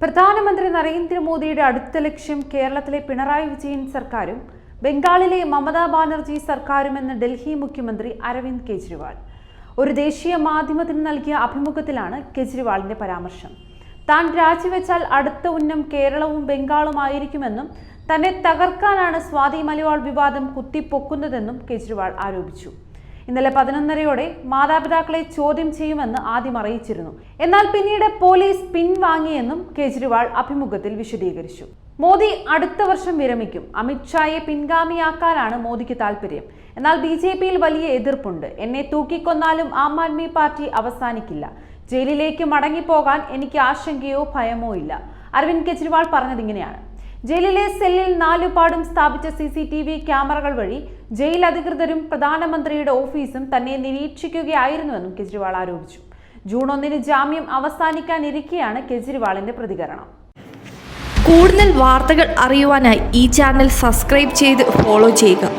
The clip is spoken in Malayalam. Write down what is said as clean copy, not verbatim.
പ്രധാനമന്ത്രി നരേന്ദ്രമോദിയുടെ അടുത്ത ലക്ഷ്യം കേരളത്തിലെ പിണറായി വിജയൻ സർക്കാരും ബംഗാളിലെ മമതാ ബാനർജി സർക്കാരുമെന്ന് ഡൽഹി മുഖ്യമന്ത്രി അരവിന്ദ് കെജ്രിവാൾ ഒരു ദേശീയ മാധ്യമത്തിന് നൽകിയ അഭിമുഖത്തിലാണ് കെജ്രിവാളിന്റെ പരാമർശം. താൻ രാജിവെച്ചാൽ അടുത്ത ഉന്നം കേരളവും ബംഗാളുമായിരിക്കുമെന്നും തന്നെ തകർക്കാനാണ് സ്വാതി മലിവാൾ വിവാദം കുത്തിപ്പൊക്കുന്നതെന്നും കെജ്രിവാൾ ആരോപിച്ചു. ഇന്നലെ 11:30 മാതാപിതാക്കളെ ചോദ്യം ചെയ്യുമെന്ന് ആദ്യം അറിയിച്ചിരുന്നു. എന്നാൽ പിന്നീട് പോലീസ് പിൻവാങ്ങിയെന്നും കെജ്രിവാൾ അഭിമുഖത്തിൽ വിശദീകരിച്ചു. മോദി അടുത്ത വർഷം വിരമിക്കും. അമിത്ഷായെ പിൻഗാമിയാക്കാനാണ് മോദിക്ക് താല്പര്യം. എന്നാൽ BJPയിൽ വലിയ എതിർപ്പുണ്ട്. എന്നെ തൂക്കിക്കൊന്നാലും ആം ആദ്മി പാർട്ടി അവസാനിക്കില്ല. ജയിലിലേക്ക് മടങ്ങിപ്പോകാൻ എനിക്ക് ആശങ്കയോ ഭയമോ ഇല്ല. അരവിന്ദ് കെജ്രിവാൾ പറഞ്ഞതിങ്ങനെയാണ്. ജയിലിലെ സെല്ലിൽ 4 പാടും സ്ഥാപിച്ച CCTV ക്യാമറകൾ വഴി ജയിൽ അധികൃതരും പ്രധാനമന്ത്രിയുടെ ഓഫീസും തന്നെ നിരീക്ഷിക്കുകയായിരുന്നുവെന്നും കെജ്രിവാൾ ആരോപിച്ചു. ജൂൺ 1 ജാമ്യം അവസാനിക്കാനിരിക്കെയാണ് കെജ്രിവാളിന്റെ പ്രതികരണം. കൂടുതൽ വാർത്തകൾ അറിയുവാനായി ഈ ചാനൽ സബ്സ്ക്രൈബ് ചെയ്ത് ഫോളോ ചെയ്യുക.